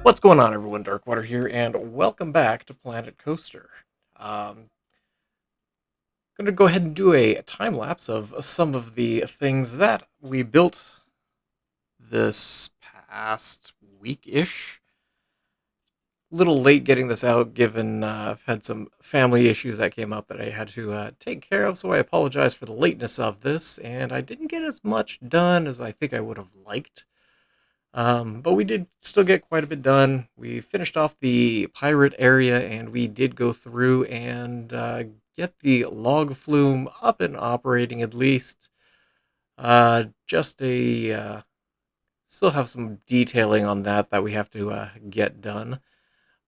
What's going on, everyone? Darkwater here, and welcome back to Planet Coaster. Um, going to go ahead and do a time lapse of some of the things that we built this past week-ish. Little late getting this out, given I've had some family issues that came up that I had to take care of, so I apologize for the lateness of this, and I didn't get as much done as I think I would have liked. But we did still get quite a bit done. We finished off the pirate area, and we did go through and get the log flume up and operating at least. Just a still have some detailing on that we have to get done.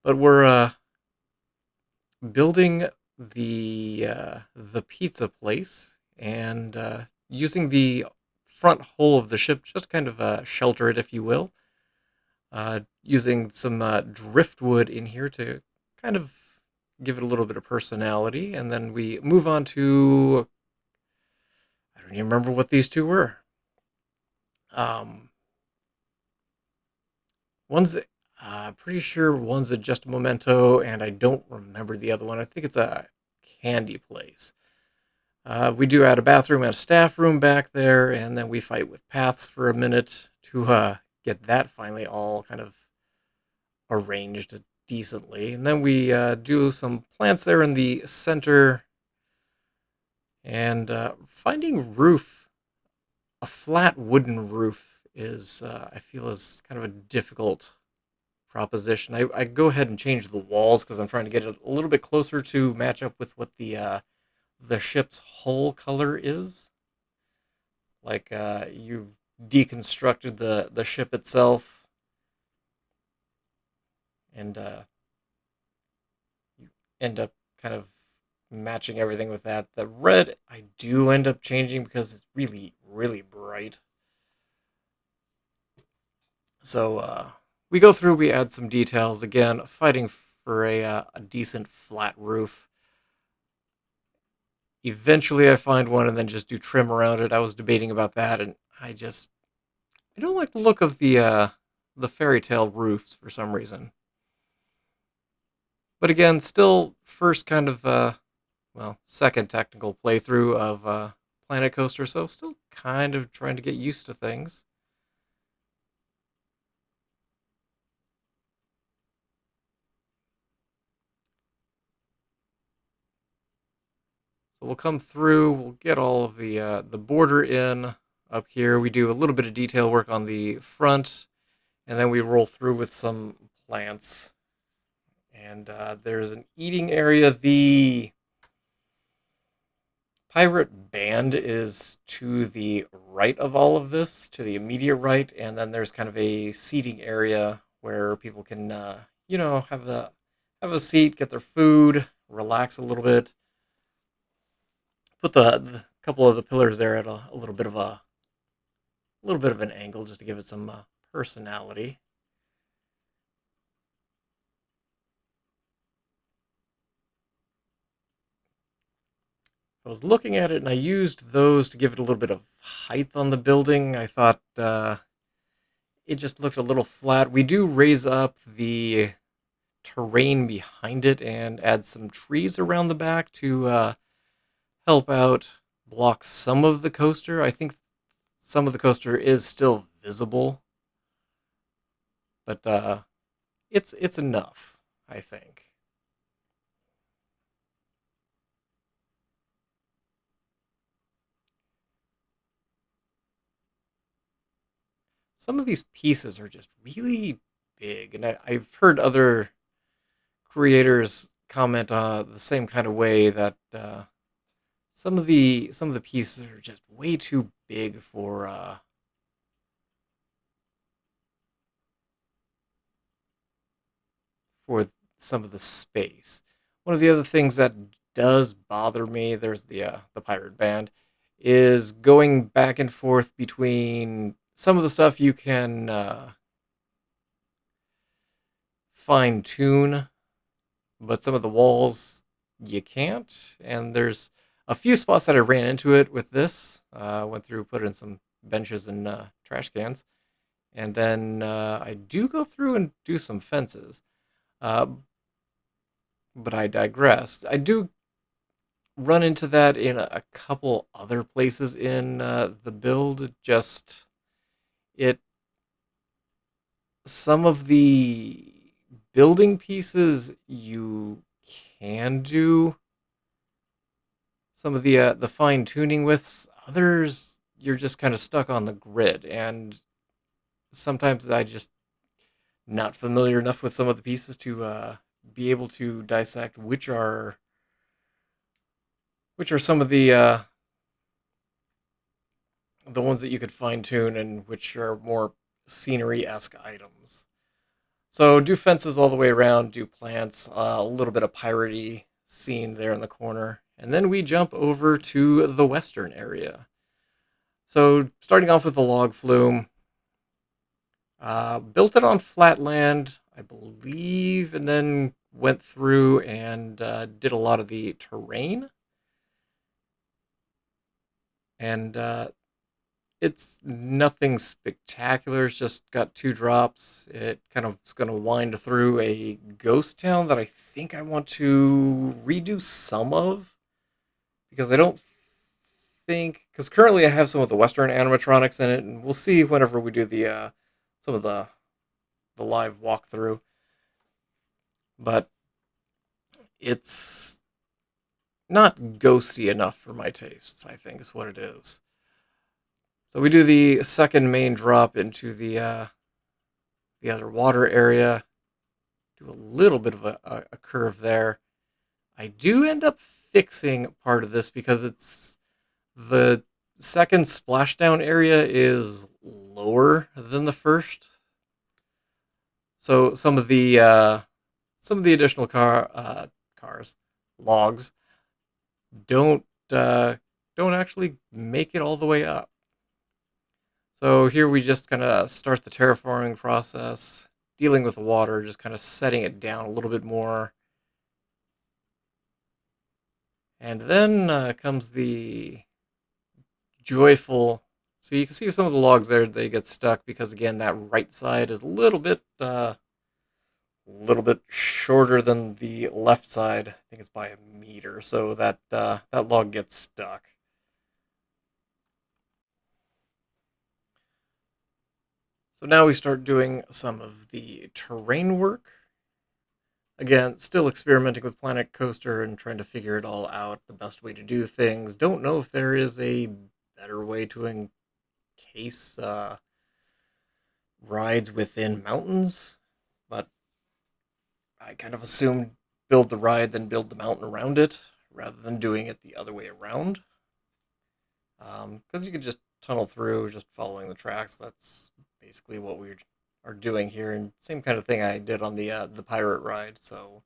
But we're building the pizza place and using the front hull of the ship just kind of shelter it, if you will. Using some driftwood in here to kind of give it a little bit of personality. And then we move on to, I don't even remember what these two were. Um, one's, pretty sure one's a Just a Memento, and I don't remember the other one. I think it's a candy place. We do add a bathroom and a staff room back there, and then we fight with paths for a minute to get that finally all kind of arranged decently. And then we do some plants there in the center. And finding a flat wooden roof is, I feel, is kind of a difficult proposition. I go ahead and change the walls because I'm trying to get it a little bit closer to match up with what the ship's hull color is. Like you deconstructed the ship itself, and you end up kind of matching everything with that. The red I do end up changing because it's really, really bright. So we go through, we add some details again, fighting for a decent flat roof. Eventually, I find one and then just do trim around it. I was debating about that, and I don't like the look of the fairy tale roofs for some reason. But again, still first kind of second technical playthrough of Planet Coaster, so still kind of trying to get used to things. So we'll come through, we'll get all of the border in up here. We do a little bit of detail work on the front, and then we roll through with some plants. And there's an eating area. The pirate band is to the right of all of this, to the immediate right, and then there's kind of a seating area where people can, have a seat, get their food, relax a little bit. Put the couple of the pillars there at a little bit of an angle just to give it some personality. I was looking at it and I used those to give it a little bit of height on the building. I thought it just looked a little flat. We do raise up the terrain behind it and add some trees around the back to help out block some of the coaster. I think some of the coaster is still visible, but it's enough, I think. Some of these pieces are just really big, and I've heard other creators comment the same kind of way that some of the pieces are just way too big for some of the space. One of the other things that does bother me, there's the pirate band, is going back and forth between some of the stuff you can fine tune, but some of the walls you can't. And there's a few spots that I ran into it with this. Went through, put in some benches and trash cans. And then I do go through and do some fences. Uh, but I digress. I do run into that in a couple other places in the build. Just it, some of the building pieces you can do some of the fine tuning with. Others you're just kind of stuck on the grid, and sometimes I just not familiar enough with some of the pieces to be able to dissect which are some of the ones that you could fine tune and which are more scenery esque items. So do fences all the way around, do plants, a little bit of piratey scene there in the corner, and then we jump over to the western area. So starting off with the log flume, built it on flat land, I believe, and then went through and did a lot of the terrain. And it's nothing spectacular. It's just got 2 drops. It kind of is going to wind through a ghost town that I think I want to redo some of because I don't think because currently I have some of the Western animatronics in it, and we'll see whenever we do the some of the live walkthrough. But it's not ghosty enough for my tastes, I think is what it is. So we do the second main drop into the other water area. Do a little bit of a curve there. I do end up fixing part of this because it's the second splashdown area is lower than the first. So some of the additional cars logs don't don't actually make it all the way up. So here we just kind of start the terraforming process, dealing with the water, just kind of setting it down a little bit more. And then comes the joyful. So you can see some of the logs there, they get stuck because again that right side is a little bit shorter than the left side. I think it's by a meter, so that log gets stuck. So now we start doing some of the terrain work. Again, still experimenting with Planet Coaster and trying to figure it all out, the best way to do things. Don't know if there is a better way to encase rides within mountains, but I kind of assumed build the ride, then build the mountain around it, rather than doing it the other way around. Because you could just tunnel through, just following the tracks. That's basically what we are doing here, and same kind of thing I did on the pirate ride. So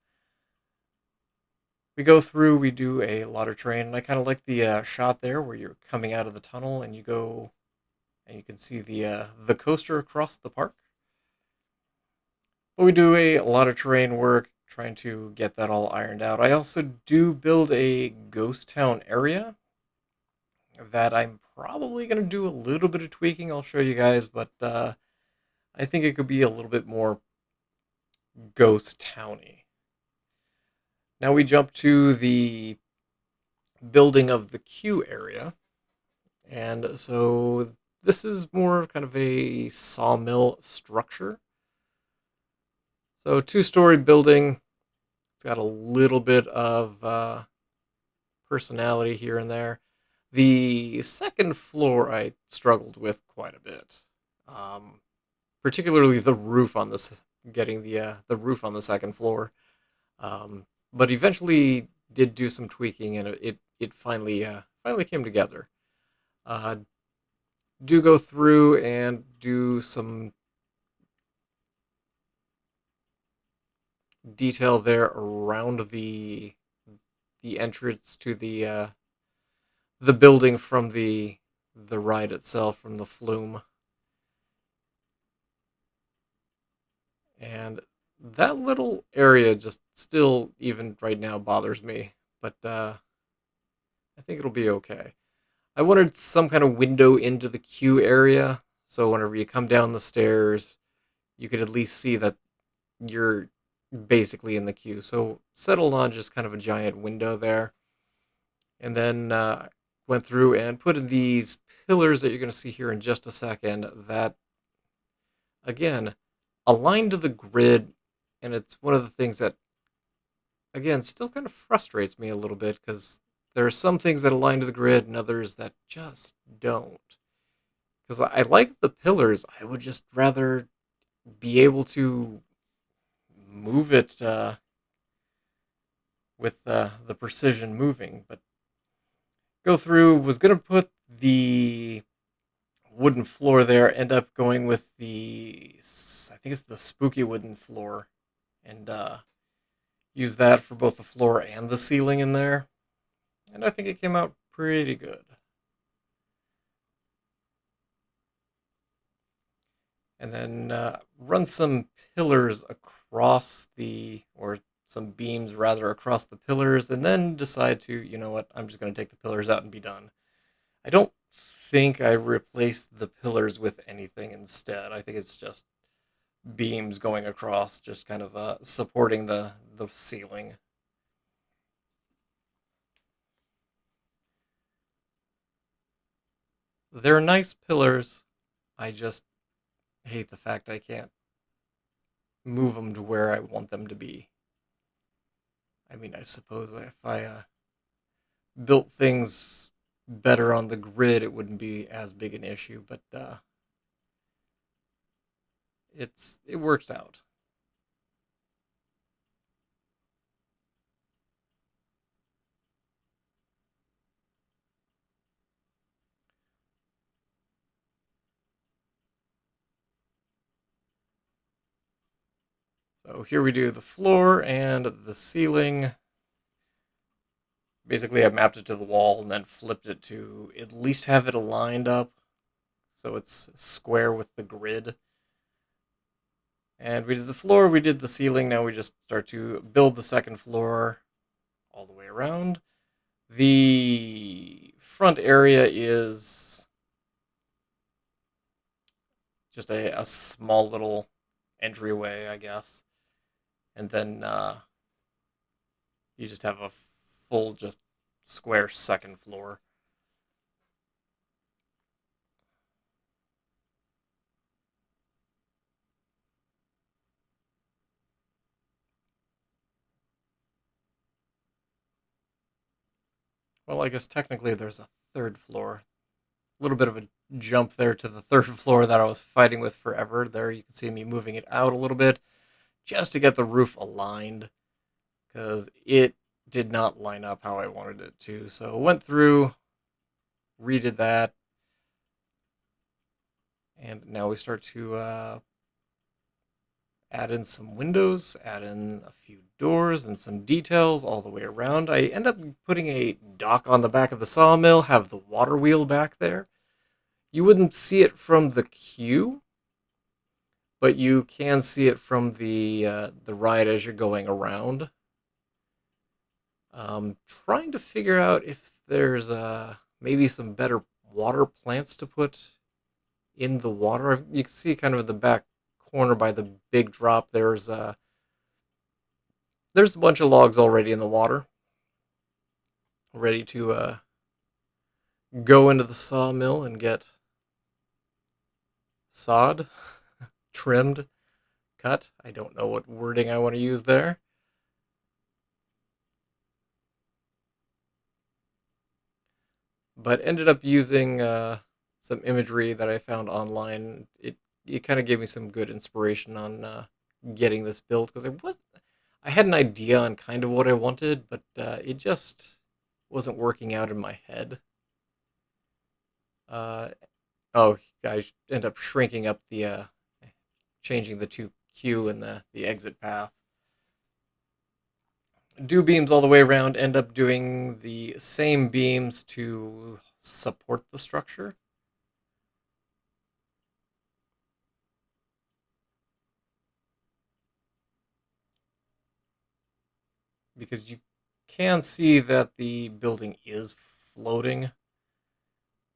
we go through, we do a lot of terrain, and I kind of like the shot there where you're coming out of the tunnel and you go and you can see the coaster across the park. But we do a lot of terrain work trying to get that all ironed out. I also do build a ghost town area that I'm probably going to do a little bit of tweaking. I'll show you guys, but I think it could be a little bit more ghost towny. Now we jump to the building of the queue area. And so this is more kind of a sawmill structure. So 2-story building. It's got a little bit of personality here and there. The second floor I struggled with quite a bit, particularly the roof on this, getting the roof on the second floor. But eventually did do some tweaking, and it finally came together. Uh, do go through and do some detail there around the entrance to the building from the ride itself, from the flume. And that little area just still, even right now, bothers me. But I think it'll be okay. I wanted some kind of window into the queue area, So whenever you come down the stairs, you could at least see that you're basically in the queue. So settled on just kind of a giant window there, and then went through and put in these pillars that you're going to see here in just a second. That again aligned to the grid, and it's one of the things that again still kind of frustrates me a little bit because there are some things that align to the grid and others that just don't. Because I like the pillars, I would just rather be able to move it with the precision moving. But go through, was going to put the wooden floor there, end up going with I think it's the spooky wooden floor, and use that for both the floor and the ceiling in there. And I think it came out pretty good. And then run some pillars across or some beams rather across the pillars, and then decide to, you know what, I'm just going to take the pillars out and be done. I don't think I replaced the pillars with anything instead. I think it's just beams going across, just kind of supporting the ceiling. They're nice pillars. I just hate the fact I can't move them to where I want them to be. I mean, I suppose if I built things better on the grid, it wouldn't be as big an issue. But it worked out. So here we do the floor and the ceiling. Basically, I mapped it to the wall and then flipped it to at least have it aligned up so it's square with the grid. And we did the floor, we did the ceiling. Now we just start to build the second floor all the way around. The front area is just a small little entryway, I guess. And then you just have a full, just square second floor. Well, I guess technically there's a third floor. A little bit of a jump there to the third floor that I was fighting with forever. There you can see me moving it out a little bit just to get the roof aligned because it did not line up how I wanted it to. So I went through, redid that, and now we start to add in some windows, add in a few doors and some details all the way around. I end up putting a dock on the back of the sawmill, have the water wheel back there. You wouldn't see it from the queue, but you can see it from the ride as you're going around. Trying to figure out if there's maybe some better water plants to put in the water. You can see kind of in the back corner by the big drop. There's a bunch of logs already in the water, ready to go into the sawmill and get sawed, trimmed, cut. I don't know what wording I want to use there. But ended up using some imagery that I found online. It kind of gave me some good inspiration on getting this built because I had an idea on kind of what I wanted, but it just wasn't working out in my head. Uh, oh, I end up shrinking up changing the two Q and the exit path. Do beams all the way around, end up doing the same beams to support the structure. Because you can see that the building is floating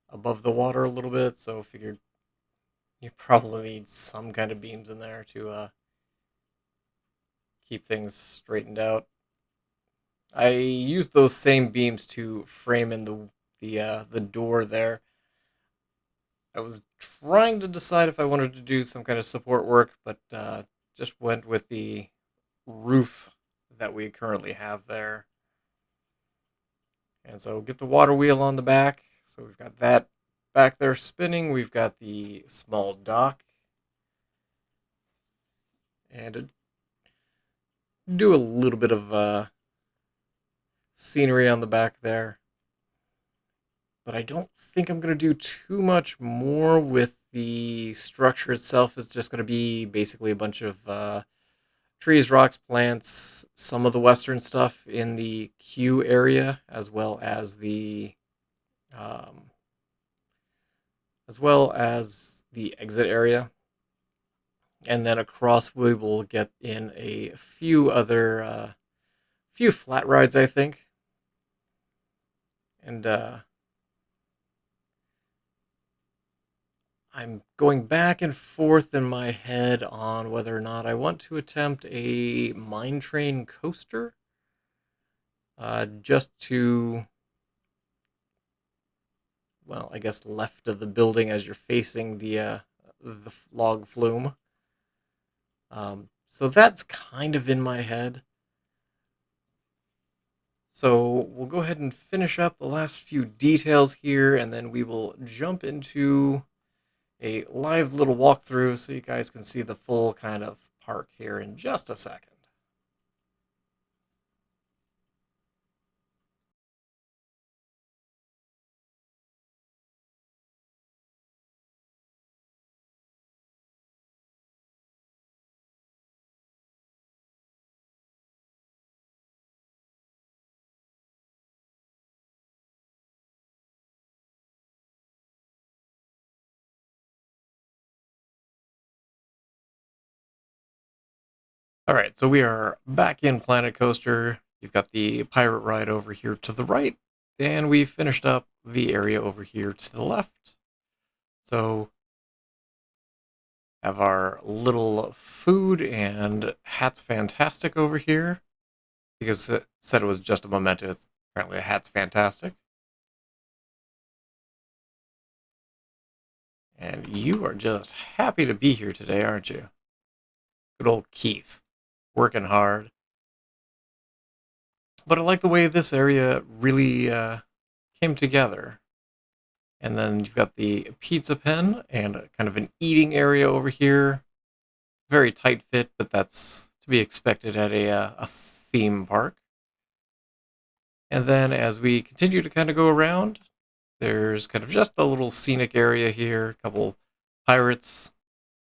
above the water a little bit, so figured You probably need some kind of beams in there to keep things straightened out. I used those same beams to frame in the door there. I was trying to decide if I wanted to do some kind of support work, but just went with the roof that we currently have there. And so get the water wheel on the back. So we've got that back there spinning. We've got the small dock. And do a little bit of scenery on the back there. But I don't think I'm going to do too much more with the structure itself. It's just going to be basically a bunch of trees, rocks, plants, some of the western stuff in the queue area, um, as well as the exit area. And then across we will get in a few other few flat rides, I think. And I'm going back and forth in my head on whether or not I want to attempt a mine train coaster. Just to, well, I guess left of the building as you're facing the log flume. So that's kind of in my head. So we'll go ahead and finish up the last few details here, and then we will jump into a live little walkthrough so you guys can see the full kind of park here in just a second. All right, so we are back in Planet Coaster. You've got the pirate ride over here to the right, and we finished up the area over here to the left. So have our little food and Hat's Fantastic over here, because it said it was just a memento. It's apparently a Hat's Fantastic. And you are just happy to be here today, aren't you? Good old Keith, working hard. But I like the way this area really came together. And then you've got the pizza pen and kind of an eating area over here. Very tight fit, but that's to be expected at a theme park. And then as we continue to kind of go around, there's kind of just a little scenic area here. A couple pirates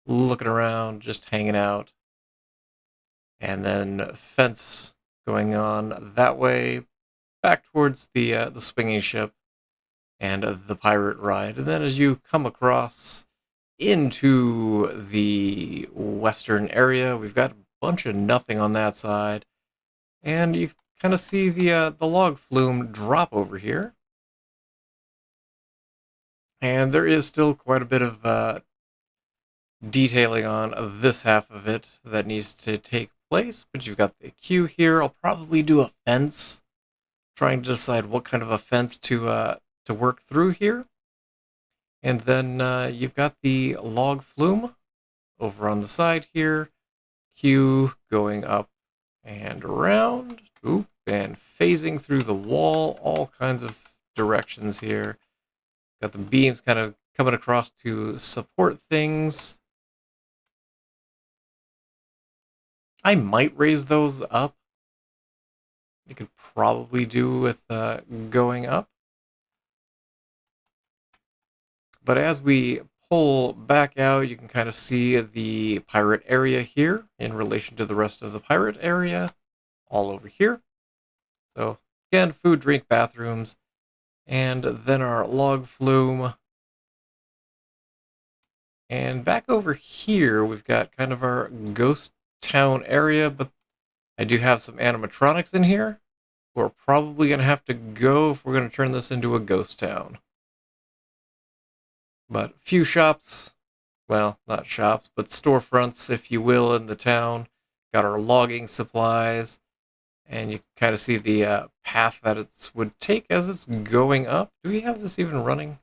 looking around, just hanging out. And then fence going on that way, back towards the swinging ship and the pirate ride. And then as you come across into the western area, we've got a bunch of nothing on that side, and you kind of see the log flume drop over here. And there is still quite a bit of detailing on this half of it that needs to take place, but you've got the queue here. I'll probably do a fence, trying to decide what kind of a fence to work through here. And then you've got the log flume over on the side here. Queue going up and around. Oop, and phasing through the wall, all kinds of directions here. Got the beams kind of coming across to support things. I might raise those up. You could probably do with going up. But as we pull back out, you can kind of see the pirate area here in relation to the rest of the pirate area, all over here. So again, food, drink, bathrooms, and then our log flume. And back over here, we've got kind of our ghost town area, but I do have some animatronics in here. We're probably going to have to go if we're going to turn this into a ghost town. But few shops, well, not shops, but storefronts, if you will, in the town. Got our logging supplies, and you kind of see the path that it would take as it's going up. Do we have this even running?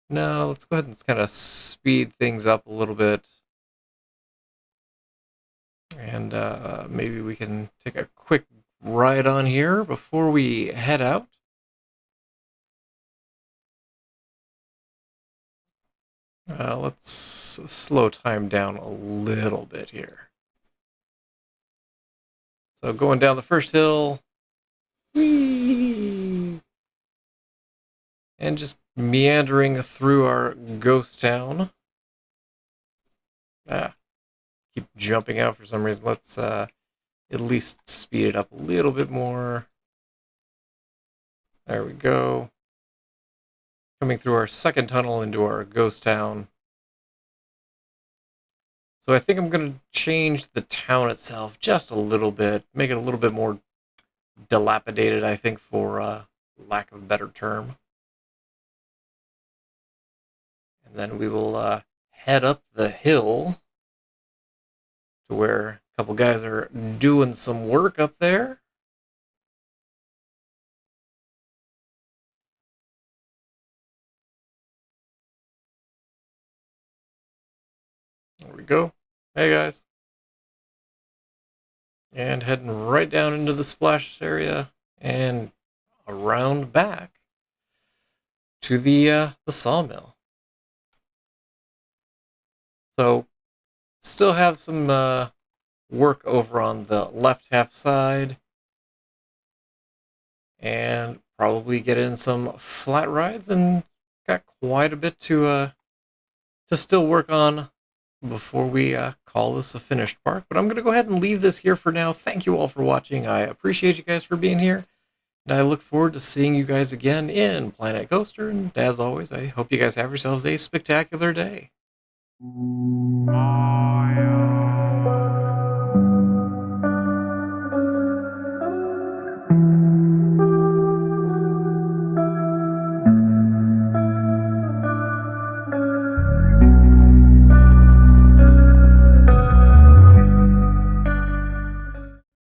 No, let's go ahead and kind of speed things up a little bit. And maybe we can take a quick ride on here before we head out. Let's slow time down a little bit here. So going down the first hill, whee, and just meandering through our ghost town. Ah, keep jumping out for some reason. Let's at least speed it up a little bit more. There we go. Coming through our second tunnel into our ghost town. So I think I'm going to change the town itself just a little bit, make it a little bit more dilapidated, I think, for lack of a better term. And then we will head up the hill to where a couple guys are doing some work up there. There we go. Hey guys. And heading right down into the splash area and around back to the sawmill. So still have some work over on the left half side, and probably get in some flat rides, and got quite a bit to still work on before we call this a finished park. But I'm going to go ahead and leave this here for now. Thank you all for watching. I appreciate you guys for being here, and I look forward to seeing you guys again in Planet Coaster. And as always, I hope you guys have yourselves a spectacular day.